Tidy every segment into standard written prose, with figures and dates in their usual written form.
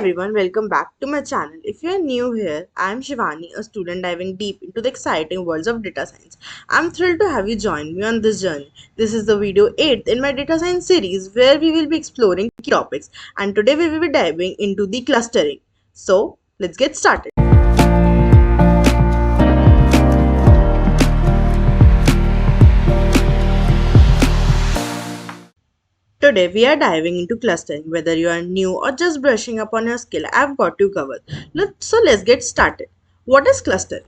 everyone, welcome back to my channel. If you are new here, I am Shivani, a student diving deep into the exciting worlds of data science. I'm thrilled to have you join me on this journey. This is the video 8th in my data science series where we will be exploring key topics, and today we will be diving into the clustering. So, let's get started. Today we are diving into clustering. Whether you are new or just brushing up on your skill, I've got you covered. Let's get started. What is clustering?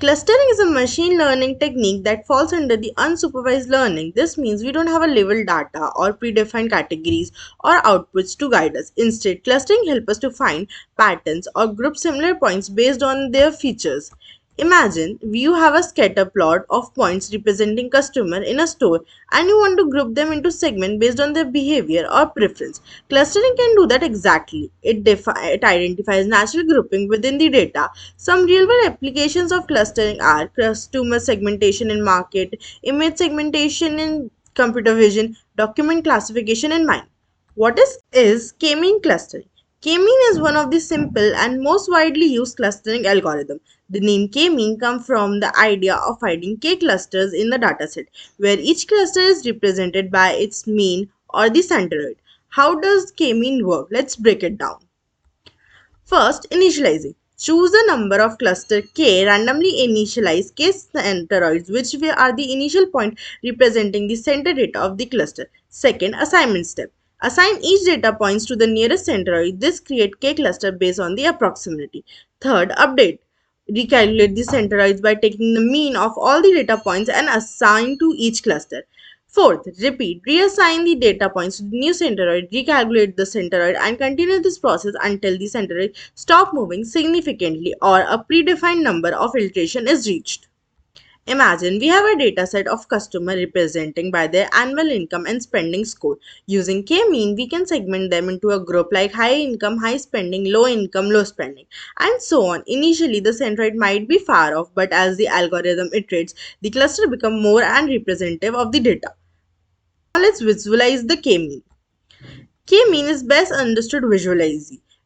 Clustering is a machine learning technique that falls under the unsupervised learning. This means we don't have a labeled data or predefined categories or outputs to guide us. Instead, clustering helps us to find patterns or group similar points based on their features. Imagine you have a scatter plot of points representing customer in a store and you want to group them into segments based on their behavior or preference. Clustering can do that exactly. It identifies natural grouping within the data. Some real-world applications of clustering are customer segmentation in market, image segmentation in computer vision, document classification in mind. What is k-mean clustering? K-mean is one of the simple and most widely used clustering algorithm. The name k-mean comes from the idea of finding k clusters in the dataset, where each cluster is represented by its mean or the centroid. How does k-mean work? Let's break it down. First, initializing. Choose a number of cluster k, randomly initialize k centroids, which are the initial point representing the center data of the cluster. Second, assignment step. Assign each data points to the nearest centroid. This creates k cluster based on the approximity. Third, update. Recalculate the centroids by taking the mean of all the data points and assign to each cluster. Fourth, repeat. Reassign the data points to the new centroid, recalculate the centroid, and continue this process until the centroid stop moving significantly or a predefined number of iteration is reached. Imagine we have a data set of customers representing by their annual income and spending score. Using k-mean, we can segment them into a group like high income, high spending, low income, low spending, and so on. Initially, the centroid might be far off, but as the algorithm iterates, the cluster becomes more and representative of the data. Now let's visualize the k-mean. K-mean is best understood visually.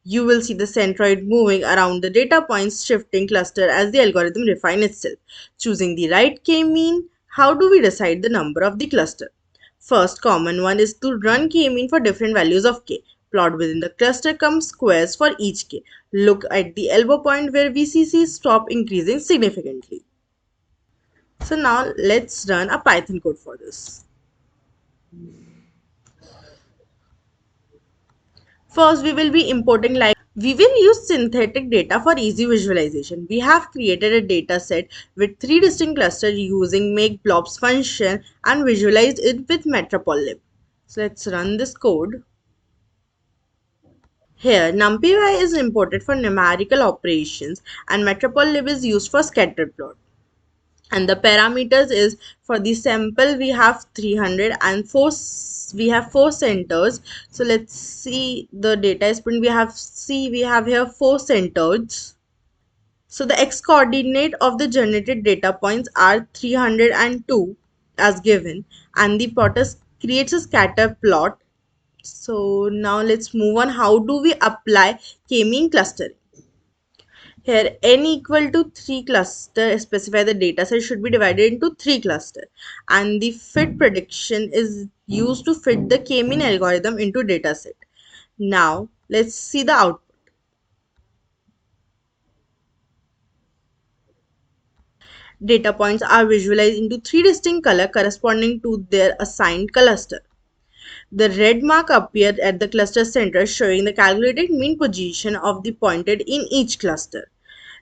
You will see the centroid moving around the data points shifting cluster as the algorithm refines itself. Choosing the right k-mean, how do we decide the number of the cluster? First common one is to run k-mean for different values of k. Plot within the cluster comes squares for each k. Look at the elbow point where VCC stop increasing significantly. So now let's run a Python code for this. First, we will be importing we will use synthetic data for easy visualization. We have created a data set with 3 distinct clusters using make-blobs function and visualized it with matplotlib. So let's run this code. Here, NumPy is imported for numerical operations and matplotlib is used for scatter plot. And the parameters is for the sample we have 300 and we have 4 centers. So let's see the data is print. We have here 4 centers. So the x coordinate of the generated data points are 302 as given, and the plotter creates a scatter plot. So now let's move on. How do we apply k-mean clustering? Here n equal to 3 cluster specify the data set should be divided into 3 cluster, and the fit prediction is used to fit the k-mean algorithm into data set. Now let's see the output. Data points are visualized into 3 distinct colors corresponding to their assigned cluster. The red mark appeared at the cluster center showing the calculated mean position of the pointed in each cluster.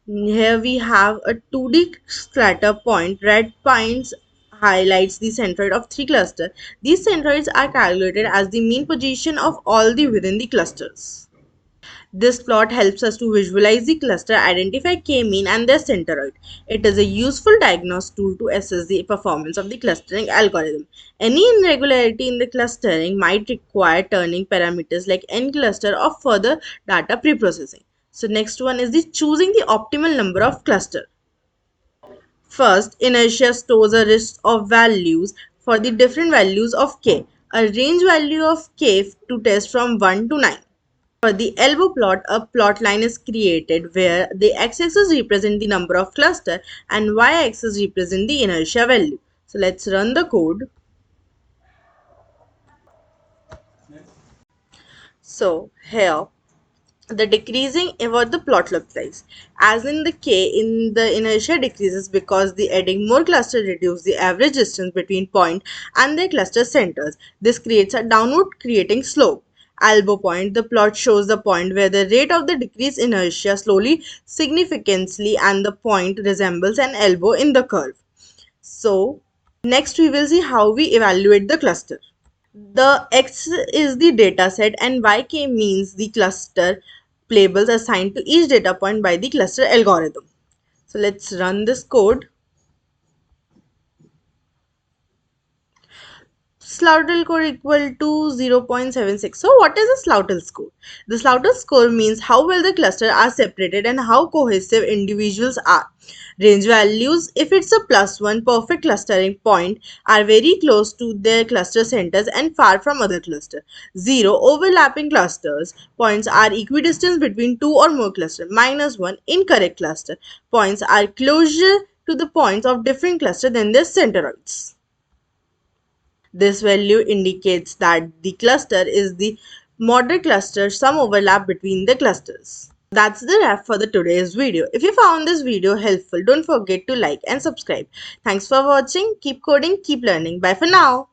Here we have a 2D scatter point. Red points highlights the centroid of 3 clusters. These centroids are calculated as the mean position of all the within the clusters. This plot helps us to visualize the cluster, identify k-mean and their centroid. It is a useful diagnostic tool to assess the performance of the clustering algorithm. Any irregularity in the clustering might require turning parameters like n-cluster or further data preprocessing. So next one is the choosing the optimal number of cluster. First, inertia stores a list of values for the different values of k. A range value of k to test from 1 to 9. For the elbow plot, a plot line is created where the x-axis represents the number of cluster and y-axis represents the inertia value. So let's run the code. So here the decreasing what the plot looks like. As in the K, in the inertia decreases because the adding more cluster reduce the average distance between point and their cluster centers. This creates a downward creating slope. Elbow point, the plot shows the point where the rate of the decreased inertia slowly significantly and the point resembles an elbow in the curve. So next we will see how we evaluate the cluster. The X is the data set and YK means the cluster labels assigned to each data point by the cluster algorithm. So let's run this code. Slaughter score equal to 0.76. So what is a Slaughter score? The Slaughter score means how well the cluster are separated and how cohesive individuals are. Range values, if it's a +1, perfect clustering point are very close to their cluster centers and far from other cluster. 0, overlapping clusters points are equidistant between two or more clusters. -1, incorrect cluster points are closer to the points of different cluster than their centroids. This value indicates that the cluster is the moderate cluster, some overlap between the clusters. That's the wrap for the today's video. If you found this video helpful, don't forget to like and subscribe. Thanks for watching. Keep coding, keep learning. Bye for now.